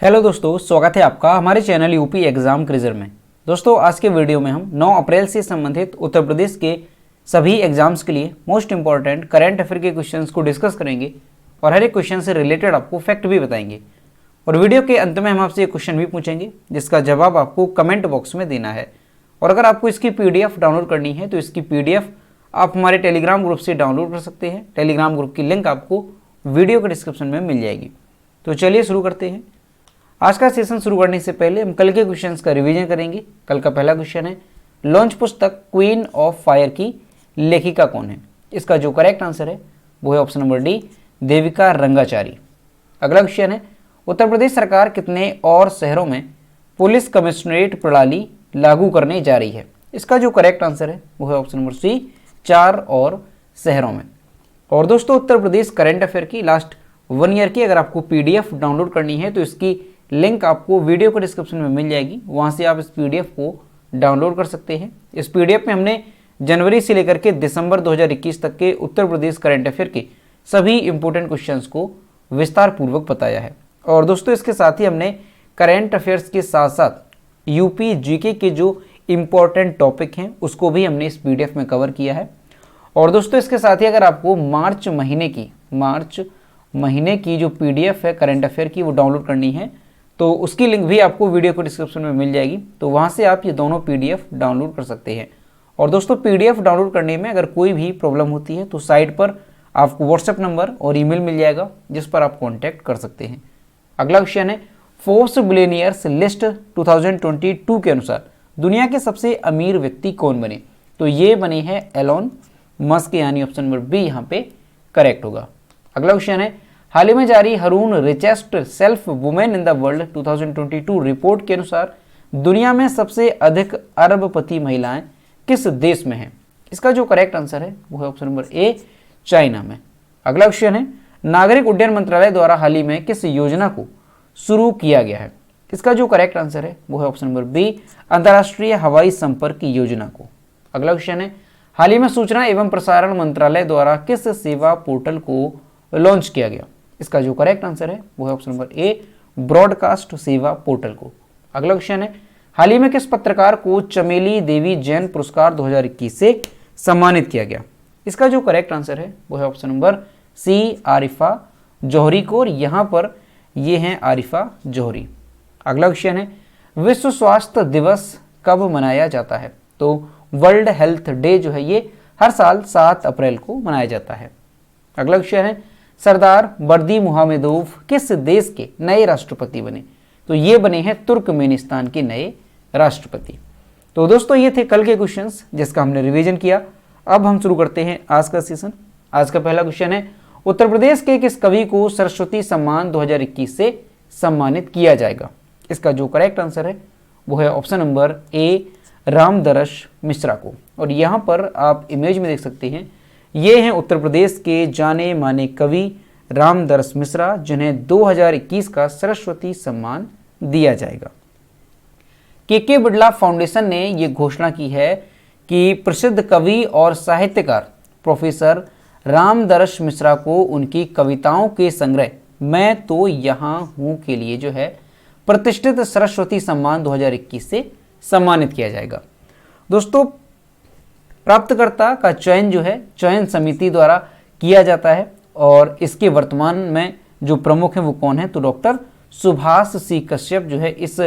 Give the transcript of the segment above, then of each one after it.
Hello दोस्तों, स्वागत है आपका हमारे चैनल यूपी एग्जाम क्रिजर में। दोस्तों, आज के वीडियो में हम 9 अप्रैल से संबंधित उत्तर प्रदेश के सभी एग्जाम्स के लिए मोस्ट इंपॉर्टेंट करंट अफेयर के क्वेश्चंस को डिस्कस करेंगे और हर एक क्वेश्चन से रिलेटेड आपको फैक्ट भी बताएंगे। और वीडियो के अंत में हम आपसे एक क्वेश्चन भी पूछेंगे जिसका जवाब आपको कमेंट बॉक्स में देना है। और अगर आपको इसकी PDF डाउनलोड करनी है तो इसकी PDF आप हमारे टेलीग्राम ग्रुप से डाउनलोड कर सकते हैं। टेलीग्राम ग्रुप की लिंक आपको वीडियो के डिस्क्रिप्शन में मिल जाएगी। तो चलिए शुरू करते हैं। आज का सेशन शुरू करने से पहले हम कल के क्वेश्चंस का रिवीजन करेंगे। कल का पहला क्वेश्चन है, लॉन्च पुस्तक क्वीन ऑफ फायर की लेखिका कौन है? इसका जो करेक्ट आंसर है वो है option number D, Devika Rangachari. अगला क्वेश्चन है, उत्तर प्रदेश सरकार कितने और शहरों में पुलिस कमिश्नरेट प्रणाली लागू करने जा रही है? इसका जो करेक्ट आंसर है वो है ऑप्शन नंबर सी, 4 और शहरों में। और दोस्तों, उत्तर प्रदेश करंट अफेयर की लास्ट 1 ईयर की अगर आपको PDF डाउनलोड करनी है तो इसकी लिंक आपको वीडियो के डिस्क्रिप्शन में मिल जाएगी। वहाँ से आप इस PDF को डाउनलोड कर सकते हैं। इस PDF में हमने जनवरी से लेकर के दिसंबर 2021 तक के उत्तर प्रदेश करंट अफेयर के सभी इंपॉर्टेंट क्वेश्चंस को विस्तार पूर्वक बताया है। और दोस्तों, इसके साथ ही हमने करंट अफेयर्स के साथ साथ यूपी GK के जो इम्पोर्टेंट टॉपिक हैं उसको भी हमने इस PDF में कवर किया है। और दोस्तों, इसके साथ ही अगर आपको मार्च महीने की जो PDF है करंट अफेयर की वो डाउनलोड करनी है तो उसकी लिंक भी आपको वीडियो के डिस्क्रिप्शन में मिल जाएगी। तो वहाँ से आप ये दोनों PDF डाउनलोड कर सकते हैं। और दोस्तों, PDF डाउनलोड करने में अगर कोई भी प्रॉब्लम होती है तो साइट पर आपको WhatsApp नंबर और ईमेल मिल जाएगा जिस पर आप कॉन्टैक्ट कर सकते हैं। अगला क्वेश्चन है, फोर्ब्स बिलियनियर्स लिस्ट 2022 के अनुसार दुनिया के सबसे अमीर व्यक्ति कौन बने? तो ये बने हैं एलोन मस्क, यानी ऑप्शन नंबर बी यहाँ पे करेक्ट होगा। अगला क्वेश्चन है, हाल ही में जारी Haroon richest self women in the world 2022 report के अनुसार दुनिया में सबसे अधिक अरबपति महिलाएं किस देश में हैं? इसका जो करेक्ट आंसर है वो है ऑप्शन नंबर ए, चाइना में। अगला क्वेश्चन है, नागरिक उड्डयन मंत्रालय द्वारा हाल ही में किस योजना को शुरू किया गया है? इसका जो करेक्ट आंसर है वो है ऑप्शन नंबर बी, अंतर्राष्ट्रीय हवाई संपर्क की योजना को। अगला क्वेश्चन है, हाल ही में सूचना एवं प्रसारण मंत्रालय द्वारा किस सेवा पोर्टल को लॉन्च किया गया? इसका जो करेक्ट आंसर है वो है ऑप्शन नंबर ए, ब्रॉडकास्ट सेवा पोर्टल को। अगला क्वेश्चन है, हाल ही में किस पत्रकार को चमेली देवी जैन पुरस्कार 2021 से सम्मानित किया गया? इसका जो करेक्ट आंसर है वो है ऑप्शन नंबर सी, आरिफा जौहरी को। और यहाँ पर ये हैं आरिफा जौहरी। अगला क्वेश्चन है, विश्व स्वास्थ्य दिवस कब मनाया जाता है? तो वर्ल्ड हेल्थ डे जो है ये हर साल 7 अप्रैल को मनाया जाता है। अगला क्वेश्चन है, सरदार बर्दी मुहम्मदोव किस देश के नए राष्ट्रपति बने? तो ये बने हैं तुर्कमेनिस्तान के नए राष्ट्रपति। तो दोस्तों, ये थे कल के क्वेश्चंस जिसका हमने रिवीजन किया। अब हम शुरू करते हैं आज का सेशन। आज का पहला क्वेश्चन है, उत्तर प्रदेश के किस कवि को सरस्वती सम्मान 2021 से सम्मानित किया जाएगा? इसका जो करेक्ट आंसर है वो है option number A, Ramdaras Mishra को। और यहाँ पर आप इमेज में देख सकते हैं, ये हैं उत्तर प्रदेश के जाने माने कवि रामदरस मिश्रा, जिन्हें 2021 का सरस्वती सम्मान दिया जाएगा। KK बिड़ला फाउंडेशन ने ये घोषणा की है कि प्रसिद्ध कवि और साहित्यकार प्रोफेसर रामदरस मिश्रा को उनकी कविताओं के संग्रह मैं तो यहाँ हूँ के लिए जो है प्रतिष्ठित सरस्वती सम्मान 2021 से सम्मानित किया जाएगा। दोस्तों, प्राप्तकर्ता का चयन जो है चयन समिति द्वारा किया जाता है और इसके वर्तमान में जो प्रमुख हैं वो कौन है? तो डॉक्टर सुभाष सी कश्यप जो है इस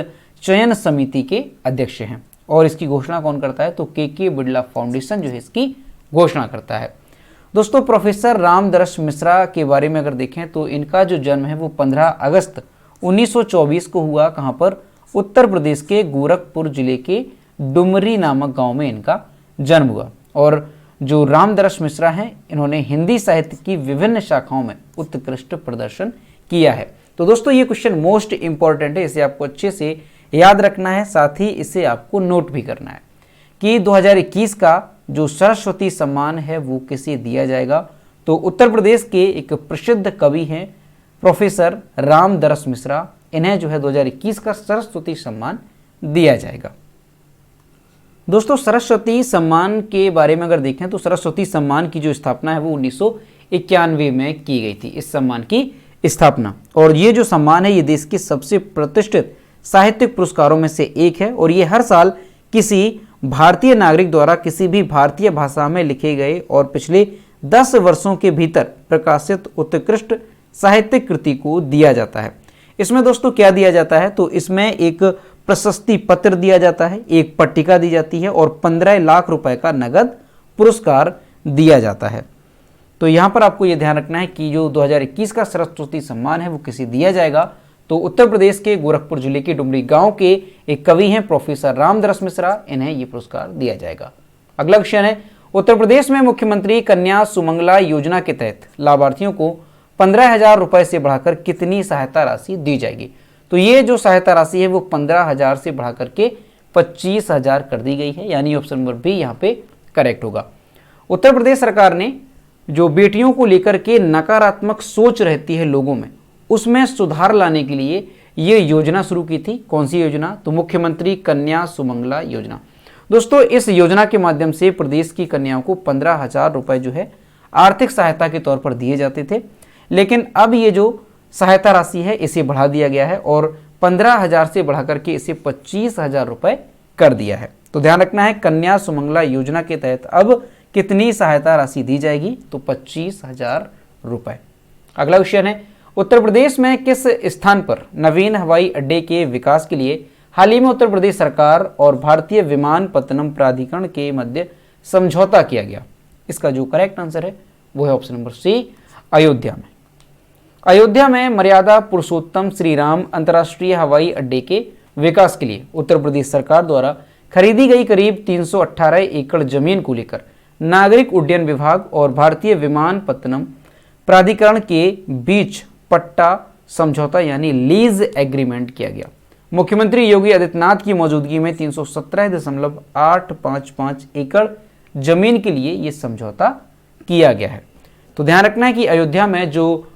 चयन समिति के अध्यक्ष हैं। और इसकी घोषणा कौन करता है? तो KK बिड़ला फाउंडेशन जो है इसकी घोषणा करता है। दोस्तों, प्रोफेसर रामदरस मिश्रा के बारे में अगर देखें तो इनका जो जन्म है वो 15 अगस्त 1924 को हुआ। कहाँ पर? उत्तर प्रदेश के गोरखपुर जिले के डुमरी नामक गाँव में इनका जन्म हुआ। और जो रामदरस मिश्रा हैं इन्होंने हिंदी साहित्य की विभिन्न शाखाओं में उत्कृष्ट प्रदर्शन किया है। तो दोस्तों, ये क्वेश्चन मोस्ट इंपॉर्टेंट है, इसे आपको अच्छे से याद रखना है, साथ ही इसे आपको नोट भी करना है कि 2021 का जो सरस्वती सम्मान है वो किसे दिया जाएगा। तो उत्तर प्रदेश के एक प्रसिद्ध कवि हैं प्रोफेसर रामदरस मिश्रा, इन्हें जो है 2021 का सरस्वती सम्मान दिया जाएगा। दोस्तों, सरस्वती सम्मान के बारे में अगर देखें तो सरस्वती सम्मान की जो स्थापना है वो 1991 में की गई थी। इस सम्मान की स्थापना। और ये जो सम्मान है ये देश के सबसे प्रतिष्ठित साहित्यिक पुरस्कारों में से एक है और ये हर साल किसी भारतीय नागरिक द्वारा किसी भी भारतीय भाषा में लिखे गए और पिछले 10 वर्षों के भीतर प्रकाशित उत्कृष्ट साहित्यिक कृति को दिया जाता है। इसमें दोस्तों क्या दिया जाता है, तो इसमें एक प्रशस्ति पत्र दिया जाता है, एक पट्टिका दी जाती है और 15 लाख रुपए का नगद पुरस्कार दिया जाता है। तो यहाँ पर आपको ये ध्यान रखना है कि जो 2021 का सरस्वती सम्मान है वो किसे दिया जाएगा, तो उत्तर प्रदेश के गोरखपुर जिले के डुमरी गांव के एक कवि हैं प्रोफेसर रामदरस मिश्रा, इन्हें ये पुरस्कार दिया जाएगा। अगला क्वेश्चन है, उत्तर प्रदेश में मुख्यमंत्री कन्या सुमंगला योजना के तहत लाभार्थियों को 15,000 रुपए से बढ़ाकर कितनी सहायता राशि दी जाएगी। तो ये जो सहायता राशि है वो 15,000 से बढ़ाकर के 25,000 कर दी गई है, यानी ऑप्शन नंबर बी यहाँ पे करेक्ट होगा। उत्तर प्रदेश सरकार ने जो बेटियों को लेकर के नकारात्मक सोच रहती है लोगों में, उसमें सुधार लाने के लिए ये योजना शुरू की थी। कौन सी योजना, तो मुख्यमंत्री कन्या सुमंगला योजना। दोस्तों इस योजना के माध्यम से प्रदेश की कन्याओं को 15,000 रुपए जो है आर्थिक सहायता के तौर पर दिए जाते थे, लेकिन अब ये जो सहायता राशि है इसे बढ़ा दिया गया है और 15,000 से बढ़ाकर के इसे 25,000 रुपए कर दिया है। तो ध्यान रखना है, कन्या सुमंगला योजना के तहत अब कितनी सहायता राशि दी जाएगी, तो 25,000 रुपए। अगला क्वेश्चन है, उत्तर प्रदेश में किस स्थान पर नवीन हवाई अड्डे के विकास के लिए हाल ही में उत्तर प्रदेश सरकार और भारतीय विमानपत्तनम प्राधिकरण के मध्य समझौता किया गया। इसका जो करेक्ट आंसर है वो है ऑप्शन नंबर सी, अयोध्या में। अयोध्या में मर्यादा पुरुषोत्तम श्री राम अंतर्राष्ट्रीय हवाई अड्डे के विकास के लिए उत्तर प्रदेश सरकार द्वारा खरीदी गई करीब 318 एकड़ जमीन को लेकर नागरिक उड्डयन विभाग और भारतीय विमानपत्तनम प्राधिकरण के बीच पट्टा समझौता यानी लीज एग्रीमेंट किया गया। मुख्यमंत्री योगी आदित्यनाथ की मौजूदगी में 317.855 एकड़ जमीन के लिए यह समझौता किया गया है। तो ध्यान रखना है कि अयोध्या में जो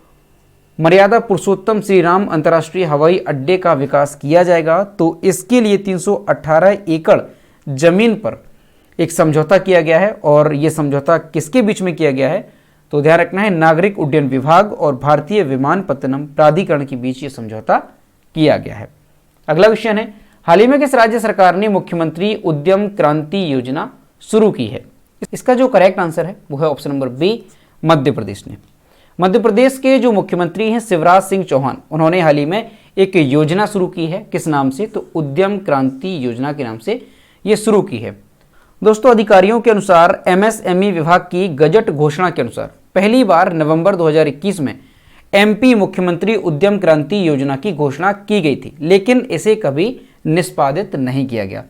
मर्यादा पुरुषोत्तम श्री राम अंतर्राष्ट्रीय हवाई अड्डे का विकास किया जाएगा, तो इसके लिए 318 एकड़ जमीन पर एक समझौता किया गया है और यह समझौता किसके बीच में किया गया है, तो ध्यान रखना है नागरिक उड्डयन विभाग और भारतीय विमानपत्तनम प्राधिकरण के बीच ये समझौता किया गया है। अगला क्वेश्चन है, हाल ही में किस राज्य सरकार ने मुख्यमंत्री उद्यम क्रांति योजना शुरू की है। इसका जो करेक्ट आंसर है वो है option number B, Madhya Pradesh ने। मध्य प्रदेश के जो मुख्यमंत्री हैं शिवराज सिंह चौहान, उन्होंने हाल ही में एक योजना शुरू की है। किस नाम से, तो उद्यम क्रांति योजना के नाम से ये शुरू की है। दोस्तों अधिकारियों के अनुसार एमएसएमई विभाग की गजट घोषणा के अनुसार पहली बार नवंबर 2021 में एमपी मुख्यमंत्री उद्यम क्रांति योजना की घोषणा की गई थी, लेकिन इसे कभी निष्पादित नहीं किया गया।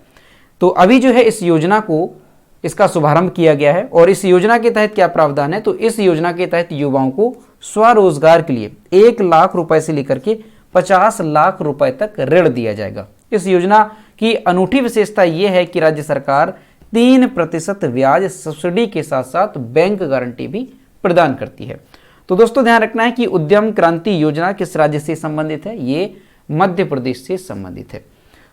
तो अभी जो है इस योजना को इसका शुभारंभ किया गया है और इस योजना के तहत क्या प्रावधान है, तो इस योजना के तहत युवाओं को स्वरोजगार के लिए 1 लाख रुपए से लेकर के 50 लाख रुपए तक ऋण दिया जाएगा। इस योजना की अनूठी विशेषता यह है कि राज्य सरकार 3% ब्याज सब्सिडी के साथ साथ बैंक गारंटी भी प्रदान करती है। तो दोस्तों ध्यान रखना है कि उद्यम क्रांति योजना किस राज्य से संबंधित है, ये मध्य प्रदेश से संबंधित है।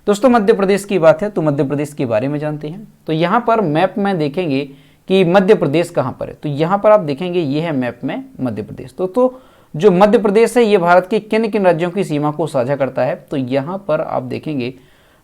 दोस्तों मध्य प्रदेश की बात है तो मध्य प्रदेश के बारे में जानते हैं। तो यहाँ पर मैप में देखेंगे कि मध्य प्रदेश कहाँ पर है, तो यहाँ पर आप देखेंगे ये है मैप में मध्य प्रदेश। तो जो मध्य प्रदेश है ये भारत के किन किन राज्यों की सीमा को साझा करता है, तो यहाँ पर आप देखेंगे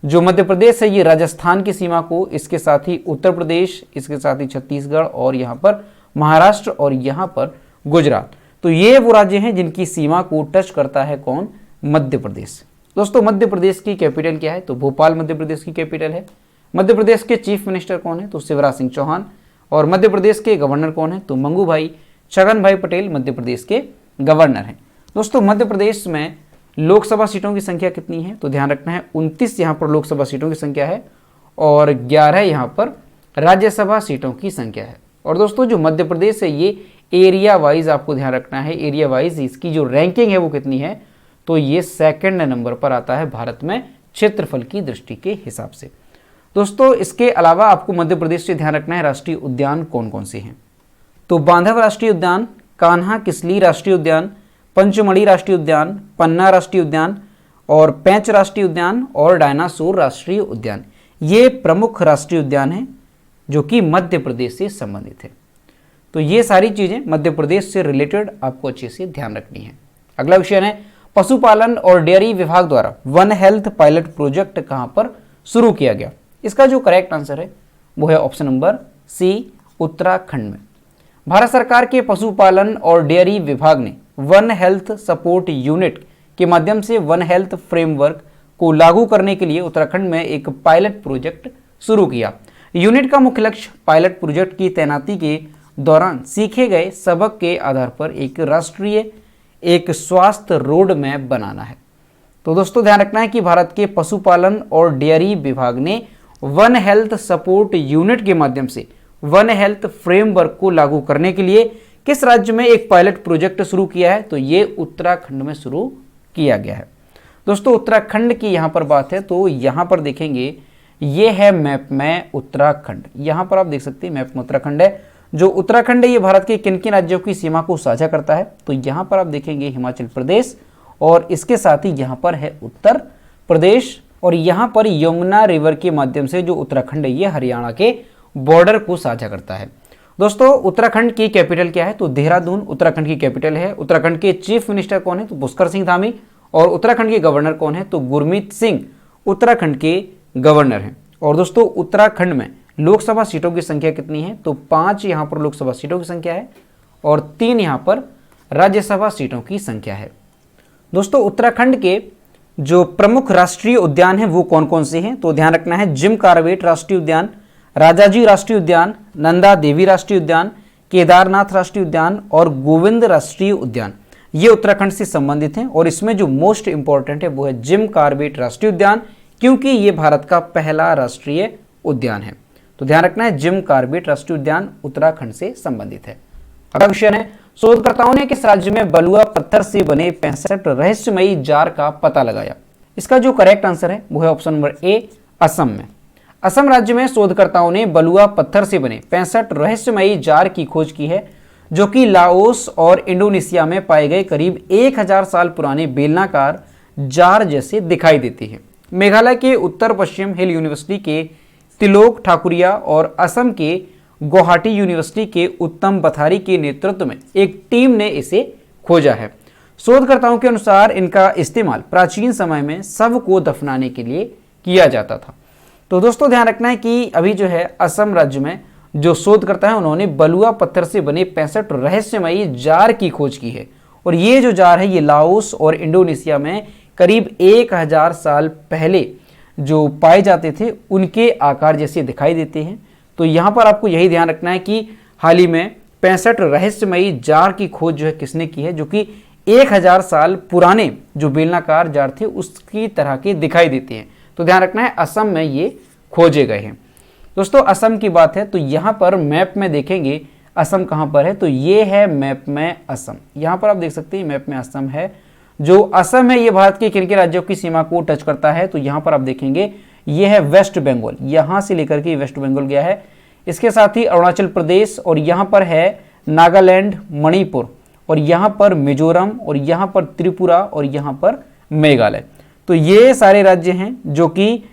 जो मध्य प्रदेश है ये राजस्थान की सीमा को, इसके साथ ही उत्तर प्रदेश, इसके साथ ही छत्तीसगढ़ और यहाँ पर महाराष्ट्र और यहाँ पर गुजरात। तो ये वो राज्य हैं जिनकी सीमा को टच करता है कौन, मध्य प्रदेश। दोस्तों मध्य प्रदेश की कैपिटल क्या है, तो भोपाल मध्य प्रदेश की कैपिटल है। मध्य प्रदेश के चीफ मिनिस्टर कौन है, तो शिवराज सिंह चौहान। और मध्य प्रदेश के गवर्नर कौन है, तो मंगू भाई छगन भाई पटेल मध्य प्रदेश के गवर्नर हैं। दोस्तों मध्य प्रदेश में लोकसभा सीटों की संख्या कितनी है, तो ध्यान रखना है 29 यहाँ पर लोकसभा सीटों की संख्या है और 11 यहाँ पर राज्यसभा सीटों की संख्या है। और दोस्तों जो मध्य प्रदेश है ये एरिया वाइज आपको ध्यान रखना है, एरिया वाइज इसकी जो रैंकिंग है वो कितनी है, तो ये 2nd नंबर पर आता है भारत में क्षेत्रफल की दृष्टि के हिसाब से। दोस्तों इसके अलावा आपको मध्य प्रदेश से ध्यान रखना है राष्ट्रीय उद्यान कौन कौन से हैं, तो बांधव राष्ट्रीय उद्यान, कान्हा किसली राष्ट्रीय उद्यान, पंचमढ़ी राष्ट्रीय उद्यान, पन्ना राष्ट्रीय उद्यान और पेंच राष्ट्रीय उद्यान और डायनासोर राष्ट्रीय उद्यान, ये प्रमुख राष्ट्रीय उद्यान हैं जो कि मध्य प्रदेश से संबंधित है। तो ये सारी चीज़ें मध्य प्रदेश से रिलेटेड आपको अच्छे से ध्यान रखनी है। अगला क्वेश्चन है, पशुपालन और डेयरी विभाग द्वारा वन हेल्थ पायलट प्रोजेक्ट कहां पर शुरू किया गया? इसका जो करेक्ट आंसर है वो है ऑप्शन नंबर सी, उत्तराखंड में। भारत सरकार के पशुपालन और डेयरी विभाग ने वन हेल्थ सपोर्ट यूनिट के माध्यम से वन हेल्थ फ्रेमवर्क को लागू करने के लिए उत्तराखंड में एक पायलट प्रोजेक्ट शुरू किया। यूनिट का मुख्य लक्ष्य पायलट प्रोजेक्ट की तैनाती के दौरान सीखे गए सबक के आधार पर एक राष्ट्रीय एक स्वास्थ्य रोड मैप बनाना है। तो दोस्तों ध्यान रखना है कि भारत के पशुपालन और डेयरी विभाग ने वन हेल्थ सपोर्ट यूनिट के माध्यम से वन हेल्थ फ्रेमवर्क को लागू करने के लिए किस राज्य में एक पायलट प्रोजेक्ट शुरू किया है? तो ये उत्तराखंड में शुरू किया गया है। दोस्तों उत्तराखंड की यहाँ पर बात है तो यहाँ पर देखेंगे ये है मैप में उत्तराखंड। यहाँ पर आप देख सकते हैं मैप में उत्तराखंड है। जो उत्तराखंड है ये भारत के किन किन राज्यों की सीमा को साझा करता है? तो यहाँ पर आप देखेंगे हिमाचल प्रदेश और इसके साथ ही यहाँ पर है उत्तर प्रदेश, और यहाँ पर यमुना रिवर के माध्यम से जो उत्तराखंड है ये हरियाणा के बॉर्डर को साझा करता है। दोस्तों उत्तराखंड की कैपिटल क्या है? तो देहरादून उत्तराखंड की कैपिटल है। उत्तराखंड के चीफ मिनिस्टर कौन है? तो पुष्कर सिंह धामी। और उत्तराखंड के गवर्नर कौन है? तो गुरमीत सिंह उत्तराखंड के गवर्नर हैं। और दोस्तों उत्तराखंड में लोकसभा सीटों की संख्या कितनी है? तो 5 यहाँ पर लोकसभा सीटों की संख्या है और 3 यहाँ पर राज्यसभा सीटों की संख्या है। दोस्तों उत्तराखंड के जो प्रमुख राष्ट्रीय उद्यान हैं वो कौन कौन से हैं? तो ध्यान रखना है, जिम कार्बेट राष्ट्रीय उद्यान, राजाजी राष्ट्रीय उद्यान, नंदा देवी राष्ट्रीय उद्यान, केदारनाथ राष्ट्रीय उद्यान और गोविंद राष्ट्रीय उद्यान, ये उत्तराखंड से संबंधित हैं। और इसमें जो मोस्ट इंपॉर्टेंट है वो है जिम कार्बेट राष्ट्रीय उद्यान, क्योंकि ये भारत का पहला राष्ट्रीय उद्यान है। तो ध्यान रखना है, जिम कार्बेट राष्ट्रीय उद्यान उत्तराखंड से संबंधित है। अगला क्वेश्चन है, शोधकर्ताओं ने किस राज्य में बलुआ पत्थर से बने 65 रहस्यमयी जार का पता लगाया? इसका जो करेक्ट आंसर है वो है ऑप्शन नंबर ए, असम में। असम राज्य में शोधकर्ताओं ने बलुआ पत्थर से बने 65 रहस्यमयी जार की खोज की है, जो कि लाओस और इंडोनेशिया में पाए गए करीब 1000 साल पुराने बेलनाकार जार जैसे दिखाई देती है। मेघालय के उत्तर पश्चिम हिल यूनिवर्सिटी के तिलोक ठाकुरिया और असम के गुवाहाटी यूनिवर्सिटी के उत्तम बथारी के नेतृत्व में एक टीम ने इसे खोजा है। शोधकर्ताओं के अनुसार इनका इस्तेमाल प्राचीन समय में शव को दफनाने के लिए किया जाता था। तो दोस्तों ध्यान रखना है कि अभी जो है असम राज्य में जो शोधकर्ता है उन्होंने बलुआ पत्थर से बने 65 रहस्यमयी जार की खोज की है। और ये जो जार है ये लाओस और इंडोनेशिया में करीब 1000 साल पहले जो पाए जाते थे उनके आकार जैसे दिखाई देते हैं। तो यहाँ पर आपको यही ध्यान रखना है कि हाल ही में 65 रहस्यमयी जार की खोज जो है किसने की है, जो कि 1000 साल पुराने जो बेलनाकार जार थे उसकी तरह के दिखाई देते हैं। तो ध्यान रखना है, असम में ये खोजे गए हैं। दोस्तों असम की बात है तो यहाँ पर मैप में देखेंगे असम कहाँ पर है, तो ये है मैप में असम। यहाँ पर आप देख सकते हैं मैप में असम है। जो असम है ये भारत के किन-किन राज्यों की सीमा को टच करता है? तो यहाँ पर आप देखेंगे ये है वेस्ट बंगाल, यहाँ से लेकर के वेस्ट बंगाल गया है। इसके साथ ही अरुणाचल प्रदेश और यहाँ पर है नागालैंड, मणिपुर और यहाँ पर मिजोरम और यहाँ पर त्रिपुरा और यहाँ पर मेघालय। तो ये सारे राज्य हैं जो कि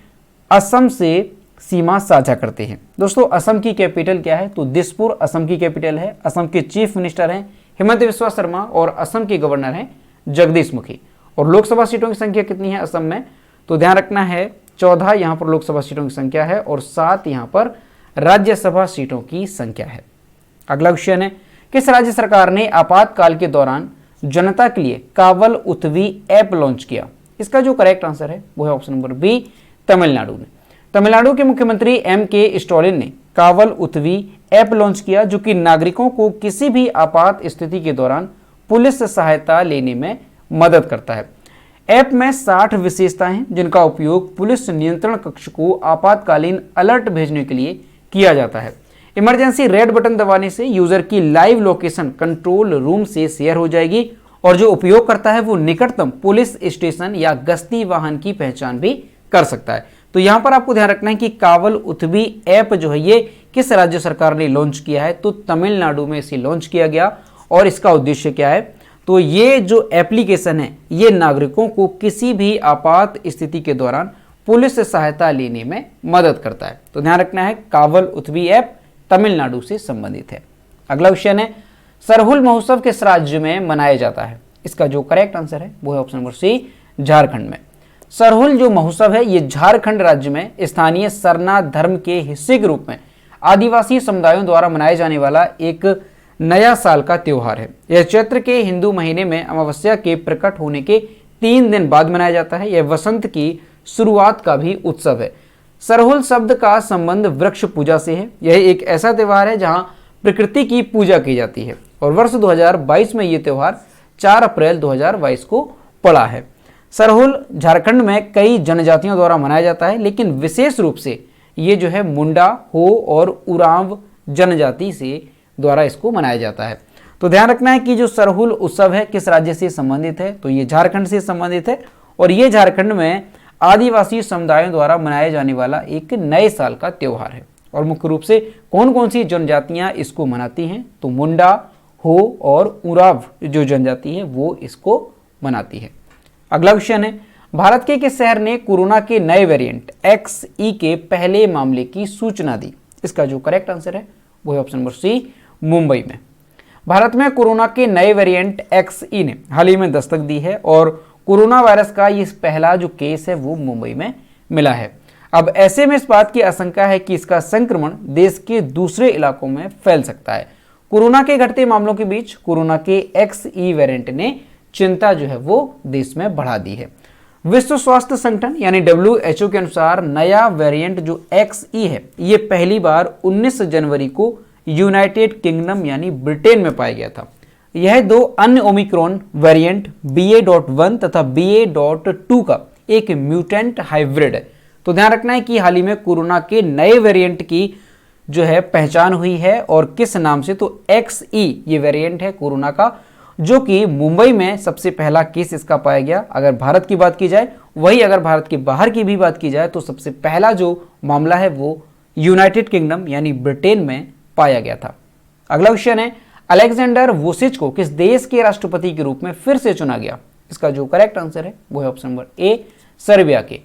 असम से सीमा साझा करते हैं। दोस्तों असम की कैपिटल क्या है? तो दिसपुर असम की कैपिटल है। असम के चीफ मिनिस्टर हैं हेमंत बिस्वा शर्मा और असम के गवर्नर हैं जगदीश मुखी। और लोकसभा सीटों की संख्या कितनी है असम में? तो ध्यान रखना है 14 यहाँ पर लोकसभा सीटों की संख्या है और 7 यहाँ पर राज्यसभा सीटों की संख्या है। अगला क्वेश्चन है, किस राज्य सरकार ने आपातकाल के दौरान जनता के लिए कावल उथवी ऐप लॉन्च किया? इसका जो करेक्ट आंसर है वो है ऑप्शन नंबर बी, तमिलनाडु ने। तमिलनाडु के मुख्यमंत्री M.K. स्टालिन ने कावल उथवी ऐप लॉन्च किया, जो कि नागरिकों को किसी भी आपात स्थिति के दौरान पुलिस सहायता लेने में मदद करता है। ऐप में 60 विशेषताएं हैं जिनका उपयोग पुलिस नियंत्रण कक्ष को आपातकालीन अलर्ट भेजने के लिए किया जाता है। इमरजेंसी रेड बटन दबाने से यूजर की लाइव लोकेशन कंट्रोल रूम से शेयर हो जाएगी और जो उपयोग करता है वो निकटतम पुलिस स्टेशन या गश्ती वाहन की पहचान भी कर सकता है। तो यहाँ पर आपको ध्यान रखना है कि कावल उथवी ऐप जो है ये किस राज्य सरकार ने लॉन्च किया है? तो तमिलनाडु में इसे लॉन्च किया गया। और इसका उद्देश्य क्या है? तो ये जो एप्लीकेशन है ये नागरिकों को किसी भी आपात स्थिति के दौरान पुलिस सहायता लेने में मदद करता है। तो ध्यान रखना है, कावल उथवी ऐप तमिलनाडु से संबंधित है। अगला क्वेश्चन है, सरहुल महोत्सव किस राज्य में मनाया जाता है? इसका जो करेक्ट आंसर है वो है ऑप्शन नंबर सी, झारखंड में। सरहुल जो महोत्सव है ये झारखंड राज्य में स्थानीय सरना धर्म के हिस्से के रूप में आदिवासी समुदायों द्वारा मनाए जाने वाला एक नया साल का त्योहार है। यह चैत्र के हिंदू महीने में अमावस्या के प्रकट होने के 3 दिन बाद मनाया जाता है। यह वसंत की शुरुआत का भी उत्सव है। सरहुल शब्द का संबंध वृक्ष पूजा से है। यह एक ऐसा त्योहार है जहां प्रकृति की पूजा की जाती है और वर्ष 2022 में यह त्योहार 4 अप्रैल 2022 को पड़ा है। सरहुल झारखंड में कई जनजातियों द्वारा मनाया जाता है, लेकिन विशेष रूप से ये जो है मुंडा, हो और उरांव जनजाति से द्वारा इसको मनाया जाता है। तो ध्यान रखना है कि जो सरहुल उत्सव है किस राज्य से संबंधित है, तो ये झारखंड से संबंधित है और ये झारखंड में आदिवासी समुदायों द्वारा मनाया जाने वाला एक नए साल का त्योहार है। और मुख्य रूप से कौन कौन सी जनजातियां इसको मनाती हैं, तो मुंडा, हो और उराव जो जनजाति है वो इसको मनाती है। अगला क्वेश्चन है, भारत के किस शहर ने कोरोना के नए वेरिएंट XE के पहले मामले की सूचना दी? इसका जो करेक्ट आंसर है वो है ऑप्शन नंबर सी, मुंबई में। भारत में कोरोना के नए वेरिएंट XE ने हाल ही में दस्तक दी है और कोरोना वायरस का ये पहला जो केस है वो मुंबई में मिला है। अब ऐसे में इस बात की आशंका है कि इसका संक्रमण देश के दूसरे इलाकों में फैल सकता है। कोरोना के घटते मामलों के बीच कोरोना के XE वेरिएंट ने चिंता जो है वो देश में बढ़ा दी है। विश्व स्वास्थ्य संगठन यानी WHO के अनुसार नया वेरिएंट जो XE है ये पहली बार 19 जनवरी को यूनाइटेड किंगडम यानी ब्रिटेन में पाया गया था। यह 2 अन्य ओमिक्रॉन वेरिएंट BA.1 तथा BA.2 का एक म्यूटेंट हाइब्रिड है। तो ध्यान रखना है कि हाल ही में कोरोना के नए वेरिएंट की जो है पहचान हुई है और किस नाम से, तो XE ये वेरिएंट है कोरोना का, जो कि मुंबई में सबसे पहला केस इसका पाया गया। अगर भारत की बात की जाए, वही अगर भारत के बाहर की भी बात की जाए तो सबसे पहला जो मामला है वो यूनाइटेड किंगडम यानी ब्रिटेन में पाया गया था। अगला क्वेश्चन है, अलेक्जेंडर वुसिच को किस देश के राष्ट्रपति के रूप में फिर से चुना गया? इसका जो करेक्ट आंसर है वो है ऑप्शन नंबर ए, सर्बिया के।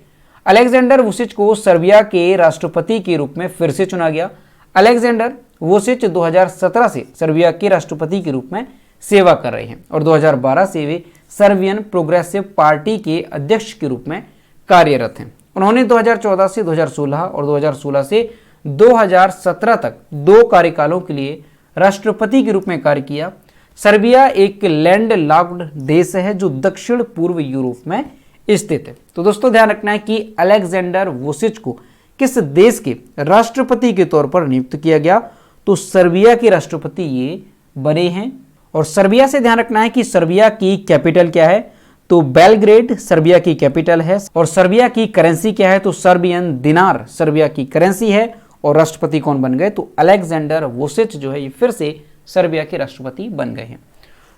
अलेक्जेंडर वुसिच को सर्बिया के राष्ट्रपति के रूप में फिर से चुना गया। अलेक्जेंडर वुसिच 2017 से सर्बिया के राष्ट्रपति के रूप में सेवा कर रहे हैं और 2012 से वे सर्बियन प्रोग्रेसिव पार्टी के अध्यक्ष के रूप में कार्यरत हैं। उन्होंने 2014 से 2016 और 2016 से 2017 तक 2 कार्यकालों के लिए राष्ट्रपति के रूप में कार्य किया। सर्बिया एक लैंड लॉक्ड देश है जो दक्षिण पूर्व यूरोप में स्थित है। तो दोस्तों ध्यान रखना है कि अलेक्जेंडर वुसिच को किस देश के राष्ट्रपति के तौर पर नियुक्त किया गया, तो सर्बिया के राष्ट्रपति ये बने हैं। और सर्बिया से ध्यान रखना है कि सर्बिया की कैपिटल क्या है, तो बेलग्रेड सर्बिया की कैपिटल है। और सर्बिया की करेंसी क्या है, तो सर्बियन दिनार सर्बिया की करेंसी है। और राष्ट्रपति कौन बन गए, तो अलेक्जेंडर वुसिच जो है ये फिर से सर्बिया के राष्ट्रपति बन गए हैं।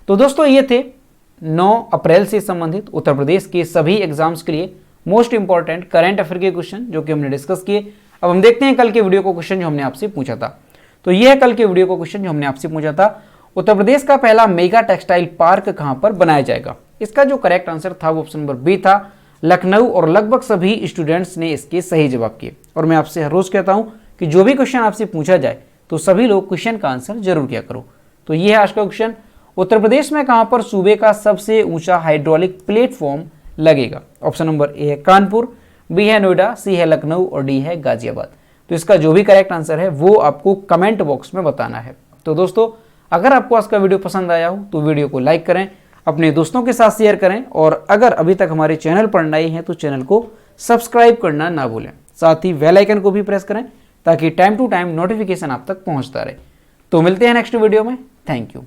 तो दोस्तों ये थे 9 अप्रैल से संबंधित उत्तर प्रदेश के सभी एग्जाम्स के लिए मोस्ट इंपॉर्टेंट करंट अफेयर के क्वेश्चन जो कि हमने डिस्कस किए। अब हम देखते हैं कल के वीडियो को क्वेश्चन जो हमने आपसे पूछा था। तो यह है कल के वीडियो को क्वेश्चन जो हमने आपसे पूछा था, उत्तर प्रदेश का पहला मेगा टेक्सटाइल पार्क कहां पर बनाया जाएगा? इसका जो करेक्ट आंसर था वो ऑप्शन नंबर बी था, लखनऊ। और लगभग सभी स्टूडेंट्स ने इसके सही जवाब किए। और मैं आपसे हर रोज कहता हूं कि जो भी क्वेश्चन आपसे पूछा जाए तो सभी लोग क्वेश्चन का आंसर जरूर किया करो। तो ये है आज का क्वेश्चन, उत्तर प्रदेश में कहां पर सूबे का सबसे ऊंचा हाइड्रोलिक प्लेटफॉर्म लगेगा? ऑप्शन नंबर ए है कानपुर, बी है नोएडा, सी है लखनऊ और डी है गाजियाबाद। तो इसका जो भी करेक्ट आंसर है वो आपको कमेंट बॉक्स में बताना है। तो दोस्तों अगर आपको आज का वीडियो पसंद आया हो तो वीडियो को लाइक करें, अपने दोस्तों के साथ शेयर करें और अगर अभी तक हमारे चैनल पर नए हैं तो चैनल को सब्सक्राइब करना ना भूलें। साथ ही बेल आइकन को भी प्रेस करें ताकि टाइम टू टाइम नोटिफिकेशन आप तक पहुंचता रहे। तो मिलते हैं नेक्स्ट वीडियो में। Thank you.